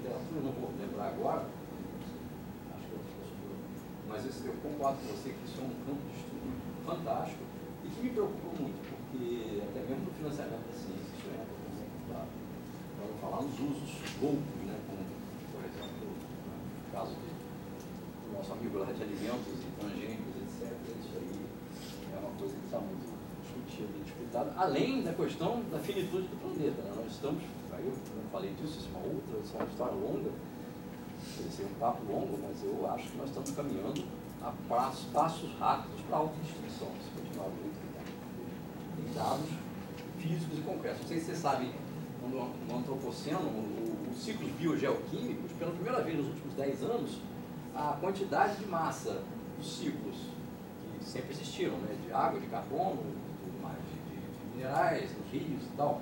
literatura, não vou lembrar agora, acho que mas eu concordo com você que isso é um campo de estudo fantástico e que me preocupa muito, porque até mesmo no financiamento da ciência isso entra como para não falar nos usos loucos, né, como, por exemplo, no caso do nosso amigo lá de alimentos e transgênicos, etc. Isso aí é uma coisa que está muito discutida e disputada, além da questão da finitude do planeta. Né? Nós estamos, aí eu não falei disso, isso é uma história longa, pode ser um papo longo, mas eu acho que nós estamos caminhando a passos rápidos para a autodestruição, se continuar do jeito que está. Tem dados físicos e concretos. Não sei se você sabe, no antropoceno, os ciclos biogeoquímicos, pela primeira vez nos últimos 10 anos, a quantidade de massa dos ciclos, que sempre existiram, né, de água, de carbono, tudo mais, de minerais, nos rios e tal,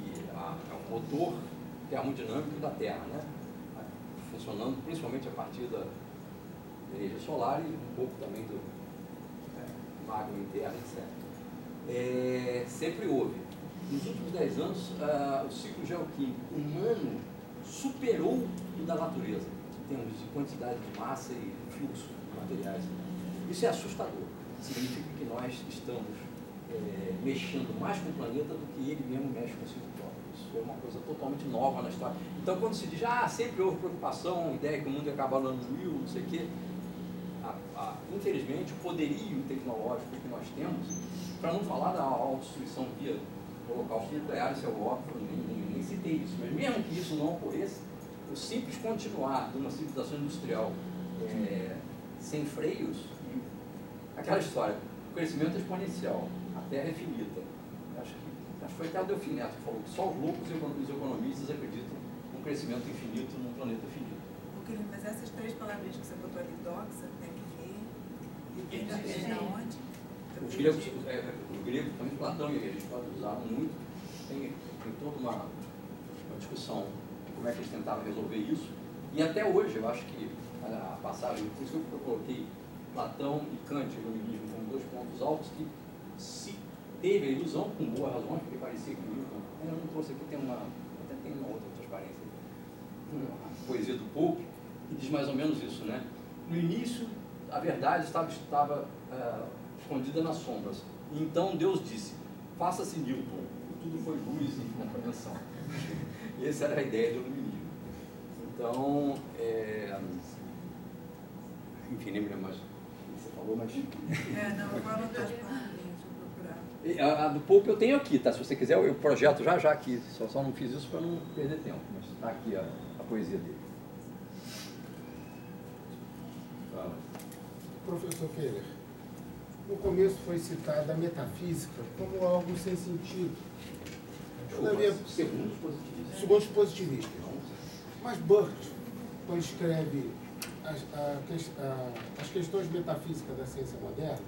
e é um motor termodinâmico da Terra, né, funcionando principalmente a partir da energia solar e um pouco também do magma interno, etc. Sempre houve. Nos últimos 10 anos, o ciclo geoquímico humano superou o da natureza, em termos de quantidade de massa e fluxo de materiais. Isso é assustador. Significa que nós estamos mexendo mais com o planeta do que ele mesmo mexe consigo próprio. Isso é uma coisa totalmente nova na história. Então, quando se diz, sempre houve preocupação, ideia que o mundo ia acabar no ano 1000, não sei o quê, infelizmente, o poderio tecnológico que nós temos, para não falar da autodestruição via holocausto nuclear, isso é óbvio, nem citei isso, mas mesmo que isso não ocorresse, o simples continuar de uma civilização industrial sem freios, aquela história, o crescimento é exponencial, a Terra é finita. Acho que foi até o Delfim Neto que falou que só os loucos e os economistas acreditam num crescimento infinito num planeta finito. Mas essas 3 palavras que você botou ali, doxa, tem que ver, e tem da onde? Os gregos, também Platão e Aristóteles usavam muito, tem toda uma discussão de como é que eles tentavam resolver isso, e até hoje eu acho que a passagem, por isso que eu coloquei Platão e Kant, o iluminismo, como 2 pontos altos, que se teve a ilusão, com boas razões, porque parecia que o Newton, eu não trouxe aqui, até tem uma outra transparência, a poesia do Pope, e diz mais ou menos isso, né? No início, a verdade estava escondida nas sombras. E então Deus disse, faça-se Newton, e tudo foi luz e compreensão. E essa era a ideia do iluminismo. Então, enfim, nem me lembro mais o que você falou, mas... não, fala das palavras, deixa eu procurar. A do Pope eu tenho aqui, tá? Se você quiser, eu projeto já aqui. Só não fiz isso para não perder tempo, mas está aqui a poesia dele. Professor Keller, no começo foi citada a metafísica como algo sem sentido. Segundo os positivistas. Mas Burt, quando escreve as questões metafísicas da ciência moderna,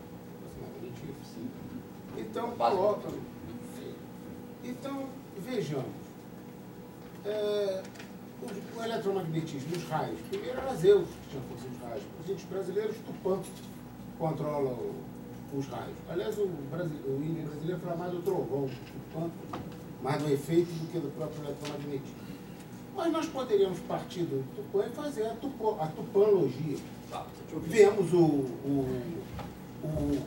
então coloca. Então, vejamos. O eletromagnetismo, os raios. Primeiro era Zeus que tinha força dos raios. Os índios brasileiros, Tupã controla os raios. Aliás, o índio brasileiro fala mais do trovão, do Tupã, mais do efeito do que do próprio eletromagnetismo. Mas nós poderíamos partir do Tupã e fazer a tupãnologia. Vemos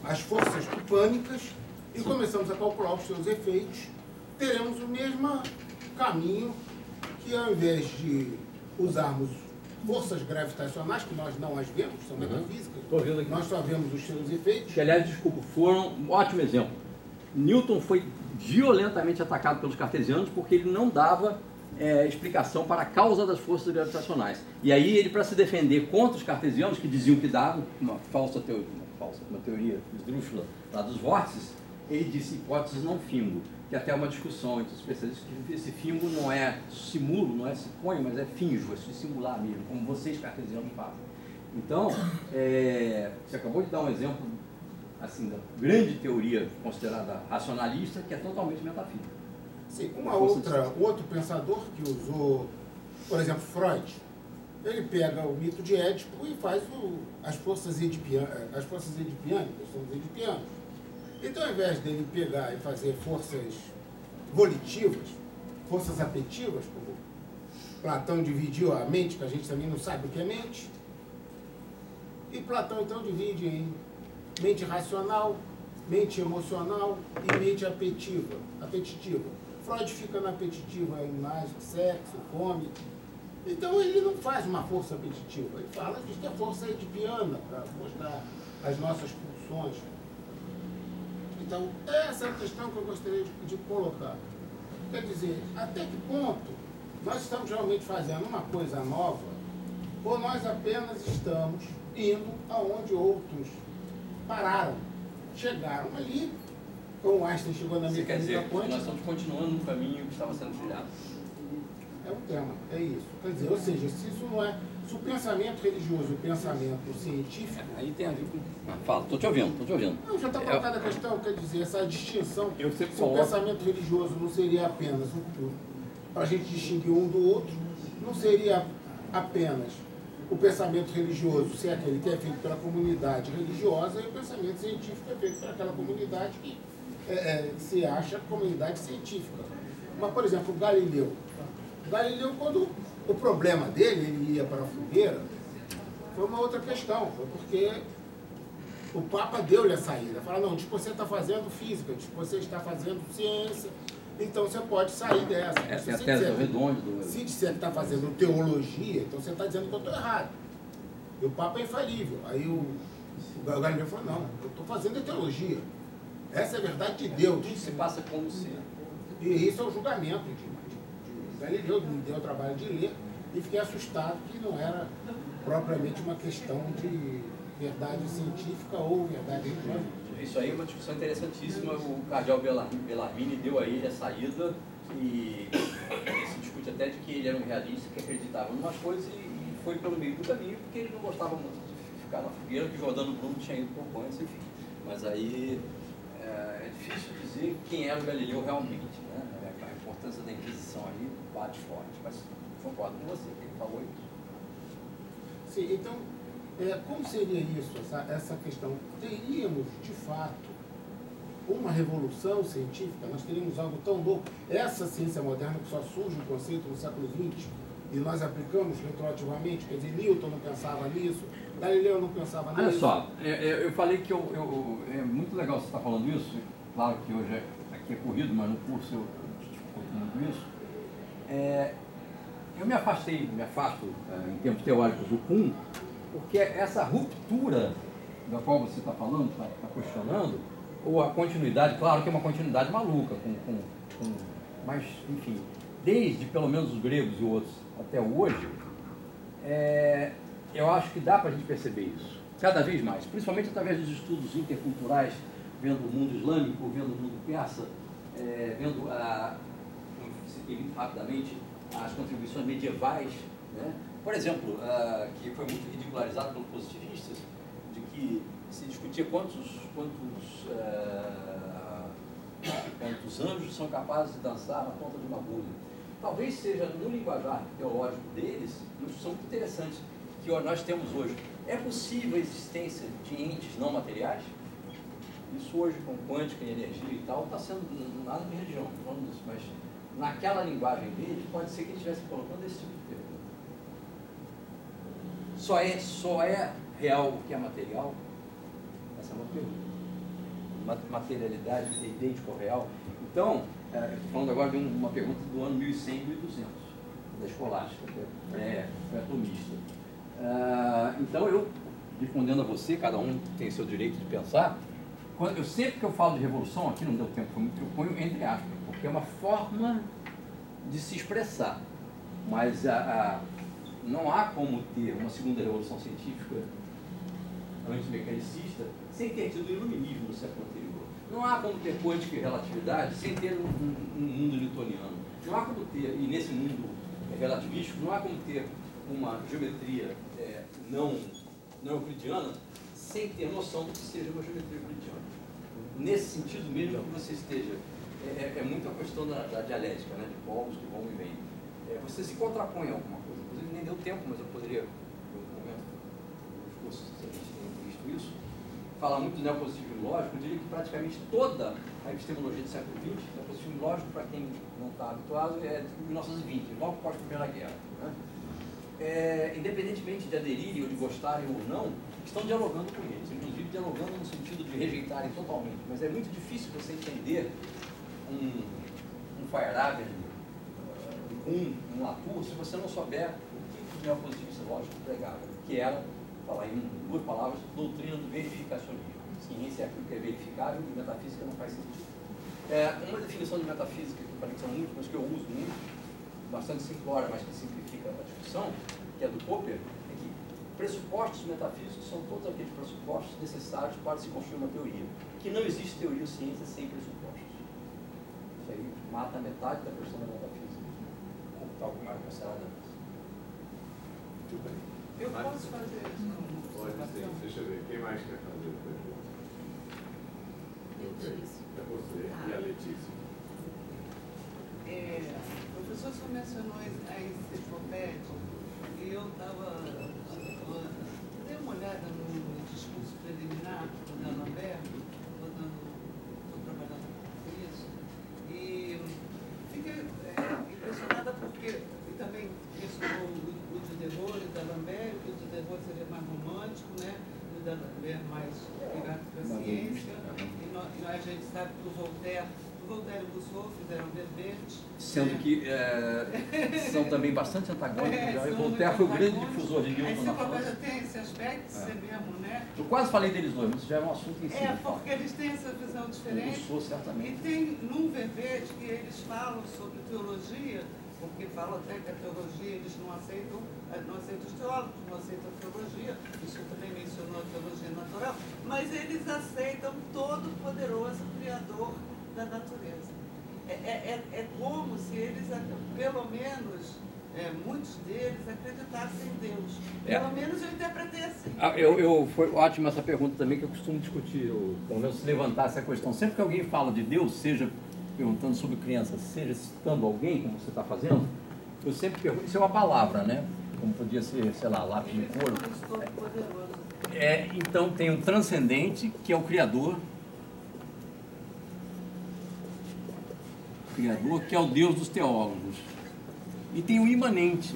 as forças tupânicas e começamos a calcular os seus efeitos. Teremos o mesmo caminho que, ao invés de usarmos forças gravitacionais, que nós não as vemos, são metafísicas, nós só vemos os seus efeitos. Que, aliás, desculpa, foram um ótimo exemplo. Newton foi violentamente atacado pelos cartesianos porque ele não dava explicação para a causa das forças gravitacionais. E aí ele, para se defender contra os cartesianos, que diziam que davam uma teoria esdrúxula lá dos vórtices, ele disse hipóteses não fingo, que até é uma discussão entre os especialistas, que esse fingo não é simulo, não é suponho, mas é finjo, é simular mesmo, como vocês cartesianos fazem. Então, você acabou de dar um exemplo assim, da grande teoria considerada racionalista, que é totalmente metafísica. Sim, outro pensador que usou, por exemplo, Freud, ele pega o mito de Édipo e faz as forças edipianas, são os edipianos. Então, ao invés dele pegar e fazer forças volitivas, forças afetivas, como Platão dividiu a mente, que a gente também não sabe o que é mente. E Platão, então, divide em mente racional, mente emocional e mente apetitiva. Freud fica na apetitiva, imagem, sexo, fome. Então, ele não faz uma força apetitiva. Ele fala que é força edipiana, para mostrar as nossas pulsões. Então, essa é a questão que eu gostaria de colocar. Quer dizer, até que ponto nós estamos realmente fazendo uma coisa nova ou nós apenas estamos indo aonde outros pararam, chegaram ali, como Einstein chegou na mecânica quântica. Quer dizer, quântica. nós estamos continuando no caminho que estava sendo trilhado. É um tema, é isso. Quer dizer, ou seja, se isso não é... Se o pensamento religioso e o pensamento científico... Aí tem a ver com... Fala, estou te ouvindo. Não, já está colocada a questão, quer dizer, essa distinção. Se o coloco... pensamento religioso não seria apenas para a gente distinguir um do outro, não seria apenas o pensamento religioso ser aquele que é feito pela comunidade religiosa e o pensamento científico é feito por aquela comunidade que se acha comunidade científica. Mas, por exemplo, o Galileu, quando o problema dele, ele ia para a fogueira, foi uma outra questão, foi porque o Papa deu-lhe a saída. Fala, não, diz que você está fazendo física, diz que você está fazendo ciência, então você pode sair dessa. Essa é a tese do Redondo. Se disser que está fazendo teologia, então você está dizendo que eu estou errado. E o Papa é infalível. Aí o Galileu falou, não, eu estou fazendo teologia. Essa é a verdade de Deus. Tudo se passa como ser. E isso é o julgamento de Galileu, me deu o trabalho de ler e fiquei assustado que não era propriamente uma questão de verdade científica ou verdade religiosa. Isso aí é uma discussão interessantíssima. O cardeal Bellarmine deu a ele a saída e se discute até de que ele era um realista que acreditava em umas coisas e foi pelo meio do caminho porque ele não gostava muito de ficar na fogueira, que Jordano Bruno tinha ido pouco antes, enfim. Mas aí é difícil dizer quem era o Galileu realmente, né? A importância da Inquisição aí bate forte, mas concordo com você, que ele falou isso. Sim, então, como seria isso, essa questão? Teríamos, de fato, uma revolução científica? Nós teríamos algo tão louco? Essa ciência moderna que só surge um conceito no século XX e nós aplicamos retroativamente, quer dizer, Newton não pensava nisso, Galileu não pensava nisso. Olha só, eu falei que é muito legal você estar falando isso, claro que hoje aqui é corrido, mas no curso eu discuto muito isso. Eu me afasto em termos teóricos do Kuhn, porque essa ruptura da qual você está falando, está questionando, ou a continuidade, claro que é uma continuidade maluca, mas, enfim, desde pelo menos os gregos e outros até hoje, eu acho que dá para a gente perceber isso, cada vez mais, principalmente através dos estudos interculturais, vendo o mundo islâmico, vendo o mundo persa, vendo, citei muito rapidamente, as contribuições medievais, né? Por exemplo, que foi muito ridicularizado pelos positivistas, de que se discutia quantos anjos são capazes de dançar na ponta de uma agulha. Talvez seja no linguajar teológico deles uma discussão muito interessante que nós temos hoje. É possível a existência de entes não materiais? Isso hoje com quântica e energia e tal está sendo nada de religião, não falando disso, mas naquela linguagem dele pode ser que ele estivesse colocando esse tipo de pergunta. Só é real o que é material? Essa é uma pergunta. Materialidade é idêntico ao real? Então, estou falando agora de uma pergunta do ano 1100 e 1200, da escolástica, pré-atomista. Então, eu, respondendo a você, cada um tem seu direito de pensar, sempre que eu falo de revolução, aqui não deu tempo, eu ponho entre aspas, porque é uma forma de se expressar, mas não há como ter uma segunda revolução científica antimecanicista sem ter tido o iluminismo no século anterior. Não há como ter quântica e relatividade sem ter um mundo newtoniano. Não há como ter, e nesse mundo relativístico, não há como ter uma geometria não euclidiana sem ter noção do que seja uma geometria euclidiana. Nesse sentido mesmo que você esteja, é muito a questão da dialética, né, de polos que vão e vêm. Você se contrapõe a alguma coisa. Inclusive nem deu tempo, mas eu poderia, no momento, nos cursos, se a gente tem visto isso, falar muito do neopositivismo lógico. Eu diria que praticamente toda a epistemologia do século XX, neopositivismo lógico, para quem não está habituado, é de 1920, logo após a Primeira Guerra. Né? independentemente de aderirem ou de gostarem ou não, estão dialogando com eles, inclusive dialogando no sentido de rejeitarem totalmente. Mas é muito difícil você entender um Feyerabend, um Latour, se você não souber o que o neopositivista lógico pregava, que era, falar em duas palavras, doutrina do verificacionismo. Ciência é aquilo que é verificável e metafísica não faz sentido. Uma definição de metafísica, que eu falei que são múltiplas, que eu uso muito, bastante simplória, mas que simplifica a discussão, que é do Popper, é que pressupostos metafísicos são todos aqueles pressupostos necessários para se construir uma teoria. Que não existe teoria ou ciência sem pressupostos. Isso aí mata metade da questão da metafísica. Tal como era considerada antes. Muito bem. Eu posso fazer isso? Pode sim, deixa eu ver. Quem mais quer fazer pergunta? Letícia. É você e a Letícia. O professor só mencionou a enciclopédia e eu dei uma olhada no discurso preliminar do D'Alembert, estou trabalhando com isso, e fiquei impressionada porque, e também mencionou o Diderot e o D'Alembert, que o Diderot seria mais romântico, né? O D'Alembert mais ligado para a ciência, e a gente sabe que o Voltaire e o Rousseau fizeram verbete. Sendo que são também bastante antagônicos. O Voltaire foi o grande difusor de Newton na França. A tem esse aspecto, você mesmo, né? Eu quase falei deles dois, mas isso já é um assunto em si. Porque eles têm essa visão diferente. O Rousseau, certamente. E tem num verbete que eles falam sobre teologia, porque falam até que a teologia eles não aceitam os teólogos, não aceitam a teologia, isso também mencionou a teologia natural, mas eles aceitam todo o poderoso Criador da natureza. É como se eles, pelo menos, muitos deles acreditassem em Deus. Pelo menos eu interpretei assim. Foi ótima essa pergunta também, que eu costumo discutir, pelo menos levantar essa questão. Sempre que alguém fala de Deus, seja perguntando sobre criança, seja citando alguém, como você está fazendo, eu sempre pergunto, isso é uma palavra, né? Como podia ser, sei lá, lápis de couro. Então tem o transcendente, que é o Criador, que é o Deus dos teólogos. E tem o imanente,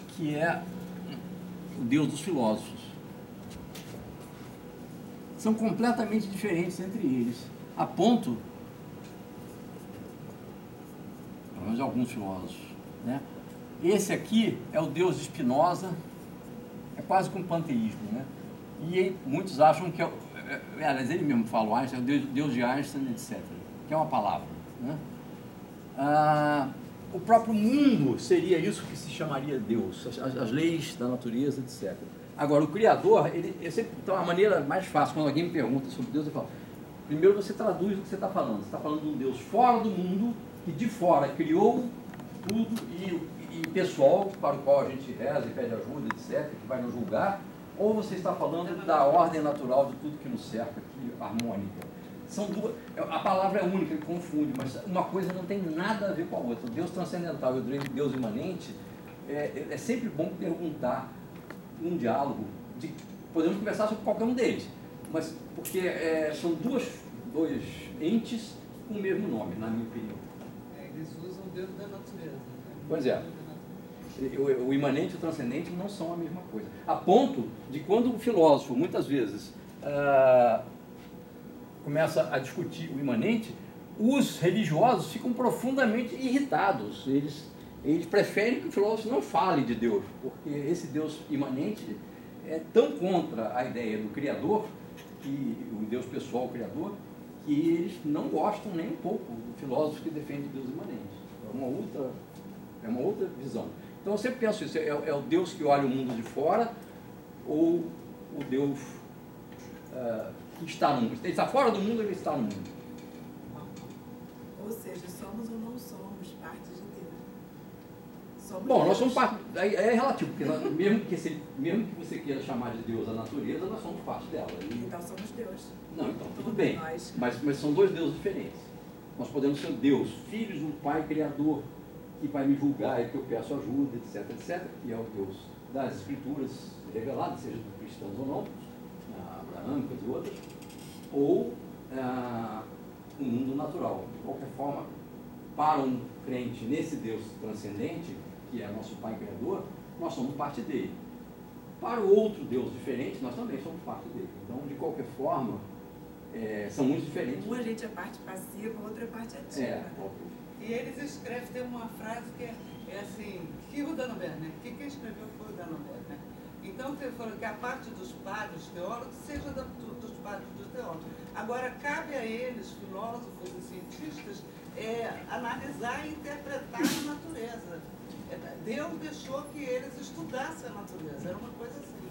que é o Deus dos filósofos. São completamente diferentes entre eles, a ponto, pelo menos alguns filósofos, né? Esse aqui é o Deus de Spinoza, é quase que um panteísmo, né? E muitos acham que aliás, ele mesmo fala, o Einstein, Deus de Einstein, etc., que é uma palavra, né? O próprio mundo seria isso que se chamaria Deus, as leis da natureza, etc. Agora, o Criador, então a maneira mais fácil, quando alguém me pergunta sobre Deus, eu falo, primeiro você traduz o que você está falando. Você está falando de um Deus fora do mundo, que de fora criou tudo e pessoal, para o qual a gente reza e pede ajuda, etc., que vai nos julgar, ou você está falando da ordem natural de tudo que nos cerca, aqui, harmônica. São duas, a palavra é única e confunde, mas uma coisa não tem nada a ver com a outra. O Deus transcendental e o Deus imanente, é sempre bom perguntar num diálogo, podemos conversar sobre qualquer um deles, mas porque são dois entes com o mesmo nome, na minha opinião. Eles usam o Deus da natureza. Né? Pois é. O imanente e o transcendente não são a mesma coisa. A ponto de quando o filósofo, muitas vezes, começa a discutir o imanente, os religiosos ficam profundamente irritados. Eles preferem que o filósofo não fale de Deus, porque esse Deus imanente é tão contra a ideia do Criador, o Deus pessoal, o Criador, que eles não gostam nem um pouco do filósofo que defende o Deus imanente. É uma outra visão. Então eu sempre penso isso, é o Deus que olha o mundo de fora, ou o Deus que está no mundo. Ele está fora do mundo, ele está no mundo. Ou seja, somos ou não somos parte de Deus? Bom, nós somos parte, é relativo, porque mesmo que você queira chamar de Deus a natureza, nós somos parte dela. Então somos Deus. Não, então tudo bem, mas são dois deuses diferentes. Nós podemos ser Deus, filhos do Pai Criador, que vai me julgar e que eu peço ajuda, etc, etc, que é o Deus das Escrituras reveladas, seja dos cristãos ou não, abraâmicas e outras, ou o mundo natural. De qualquer forma, para um crente nesse Deus transcendente, que é nosso Pai Criador, nós somos parte dele. Para o outro Deus diferente, nós também somos parte dele. Então, de qualquer forma, são muito diferentes. Um a gente é parte passiva, o outro é parte ativa. E eles escrevem, tem uma frase que é assim, que o Dannenberg, né? Quem escreveu foi o Dannenberg, né? Então, ele falou que a parte dos padres teólogos seja dos padres dos teólogos. Agora, cabe a eles, filósofos e cientistas, analisar e interpretar a natureza. Deus deixou que eles estudassem a natureza, era uma coisa assim.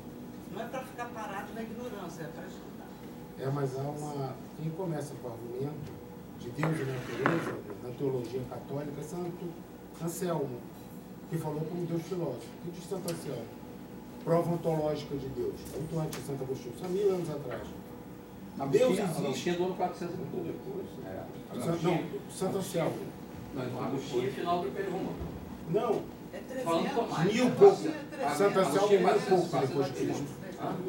Não é para ficar parado na ignorância, é para estudar. Mas há quem começa com o argumento de Deus e natureza, na teologia católica, é Santo Anselmo, que falou como Deus filósofo. O que diz Santo Anselmo? Prova ontológica de Deus, muito antes de Santo Agostinho, só 1000 anos atrás. Deus existe. Agostinho do ano 400 depois. Não, Santo Anselmo. Agostinho é final do Império Romano. Não, É 300. Falando Tomás. 1000 pouco. Agostinho Santo Anselmo é 1000 pouco depois que eles.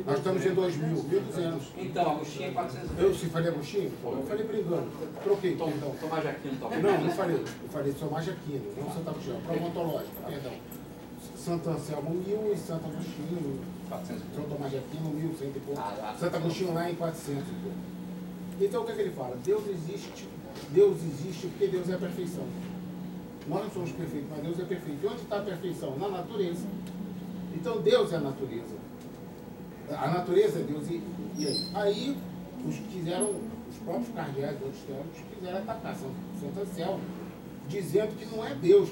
nós estamos em 2000, 1200. Então, Agostinho é 400. Eu se falei Agostinho? Eu falei brincando. Troquei, perdão. Tomás de Aquino, talvez. Não falei. Eu falei Tomás de Aquino, não Santo Agostinho. Prova ontológica, perdão. Santo Anselmo 1000 e Santo Agostinho, 400. São Tomás de Aquino 1100 e pouco. Ah, Santo Agostinho lá em 400 e pouco. Então o que ele fala? Deus existe porque Deus é a perfeição. Nós não somos perfeitos, mas Deus é perfeito. E onde está a perfeição? Na natureza. Então Deus é a natureza. A natureza é Deus. E aí? Aí os próprios cardeais, outros teólogos, quiseram atacar Santo Anselmo, dizendo que não é Deus,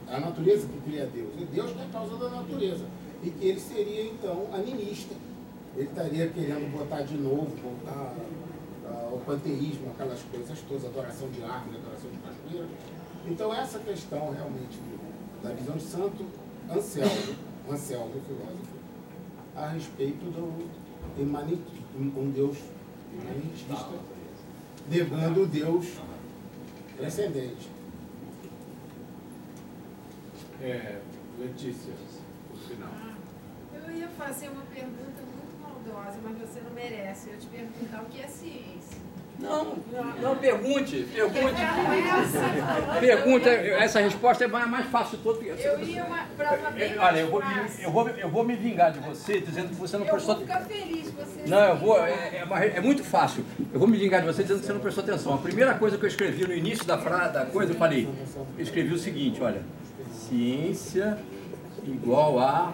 a natureza que cria Deus, é Deus que é a causa da natureza. E que ele seria, então, animista. Ele estaria querendo botar de novo, voltar ao panteísmo, aquelas coisas todas, adoração de árvore, adoração de cachoeira. Então, essa questão, realmente, da visão de Santo Anselmo, filósofo, a respeito do um Deus imanentista, negando o Deus transcendente. Letícia, o final. Eu ia fazer uma pergunta muito maldosa, mas você não merece. Eu ia te perguntar o que é ciência. Não, pergunte. Pergunta, Essa resposta é a mais fácil de todas. eu ia para uma bem Olha, mais fácil. eu vou me vingar de você dizendo que você não Eu prestou vou ficar feliz com você. Não, eu vou. É muito fácil. Eu vou me vingar de você dizendo que você não prestou atenção. A primeira coisa que eu escrevi no início da coisa, eu falei, eu escrevi o seguinte, olha, ciência igual a.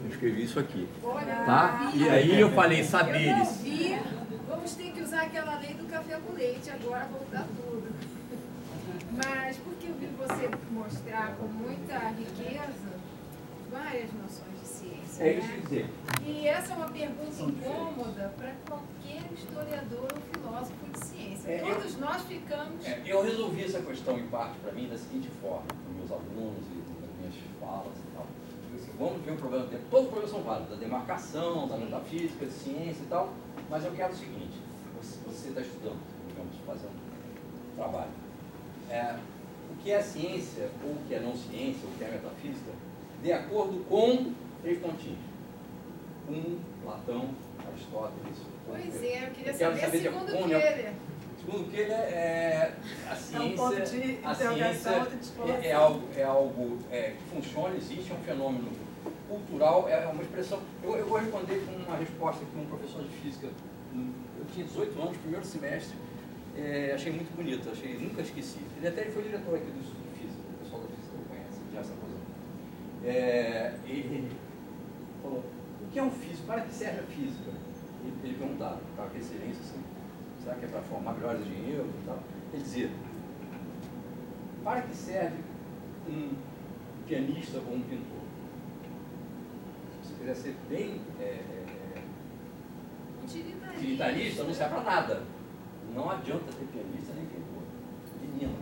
Eu escrevi isso aqui. Tá? E aí eu falei, saberes. Eu não vi. Vamos ter que usar aquela lei do café com leite agora, voltar tudo. Mas porque eu vi você mostrar com muita riqueza várias noções de ciência. É isso que eu dizer. E essa é uma pergunta incômoda para qualquer historiador ou filósofo de ciência. Todos nós ficamos. Eu resolvi essa questão em parte para mim da seguinte forma, com meus alunos e nas minhas falas e tal. Vamos ver o problema do tempo. Todos os problemas são válidos, da demarcação, da metafísica, de ciência e tal. Mas eu quero o seguinte, você está estudando, digamos, fazendo um trabalho. O que é ciência, ou o que é não ciência, ou o que é metafísica, de acordo com 3 pontinhos. Platão, Aristóteles. Pois é, eu queria quero saber segundo Keller. Segundo Keller, a ciência, ponto de interrogação, de é algo que funciona, existe, é um fenômeno cultural, é uma expressão. Eu vou responder com uma resposta que um professor de física, eu tinha 18 anos, primeiro semestre, achei muito bonito, nunca esqueci. Ele até foi diretor aqui do Instituto de Física, o pessoal da física o conhece, já se aposentou. Ele falou, o que é um físico? Para que serve a física? Ele perguntava, para que excelência, assim, será que é para formar melhores engenheiros e tal? Ele dizia, para que serve um pianista ou um pintor? Se você quiser ser bem utilitarista, não serve para nada. Não adianta ter pianista nem pintor. Menino.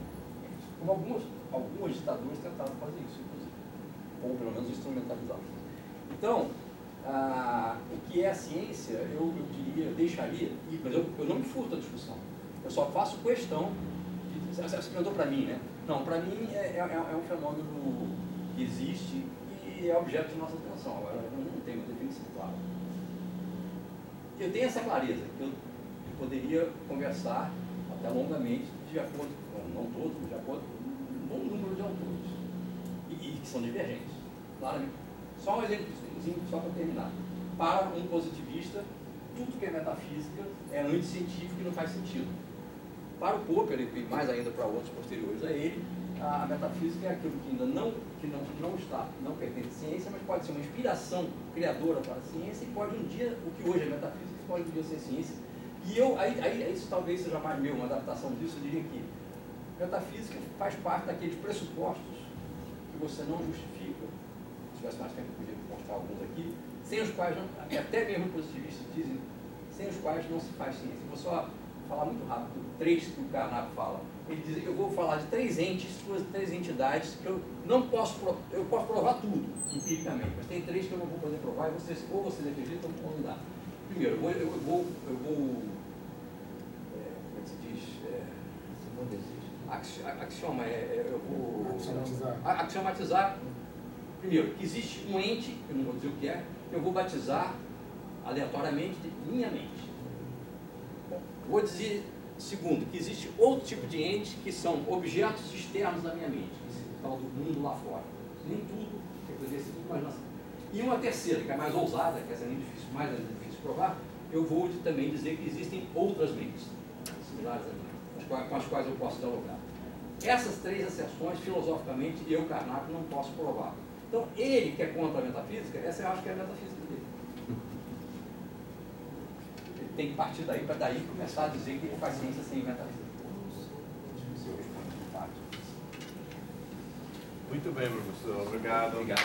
Como algumas ditaduras tentaram fazer isso, inclusive. Ou pelo menos instrumentalizaram. Então, o que é a ciência, eu diria, deixaria, mas eu não me furto da discussão. Eu só faço questão, você perguntou para mim, né? Não, para mim é um fenômeno que existe e é objeto de nossa atenção. Agora, eu não tenho uma definição clara. Eu tenho essa clareza, que eu poderia conversar até longamente, de acordo com, não todos, de acordo com um bom número de autores. E são divergentes. Claramente. Só um exemplozinho, só para terminar. Para um positivista, tudo que é metafísica é anticientífico e não faz sentido. Para o Popper, e mais ainda para outros posteriores a ele, a metafísica é aquilo que ainda não pertence à ciência, mas pode ser uma inspiração criadora para a ciência e pode um dia, o que hoje é metafísica, pode um dia ser ciência. E isso talvez seja mais meu, uma adaptação disso, eu diria que metafísica faz parte daqueles pressupostos que você não justifica. Se tivesse mais tempo, eu podia mostrar alguns aqui, sem os quais, até mesmo positivistas dizem, sem os quais não se faz ciência. Eu vou só falar muito rápido, 3 que o Carnap fala. Ele diz, eu vou falar de 3 entes, 3 entidades que eu posso provar tudo, empiricamente, mas tem 3 que eu não vou poder provar, e vocês, ou vocês acreditam ou não dá. Primeiro, eu vou como é que se diz? Axioma, eu vou axiomatizar. Primeiro, que existe um ente, eu não vou dizer o que é, que eu vou batizar aleatoriamente de minha mente. Vou dizer, segundo, que existe outro tipo de ente que são objetos externos da minha mente, que se fala do mundo lá fora. Nem tudo, quer dizer, tudo, mas não. E uma terceira, que é mais ousada, que essa é mais difícil de provar, eu vou também dizer que existem outras mentes, similares a mim, com as quais eu posso dialogar. Essas 3 asserções, filosoficamente, eu, Carnap, não posso provar. Então, ele que é contra a metafísica, essa eu acho que é a metafísica dele. Ele tem que partir daí, para daí começar a dizer que ele faz ciência sem metafísica. Se eu respondo de parte. Muito bem, professor. Obrigado. Obrigado.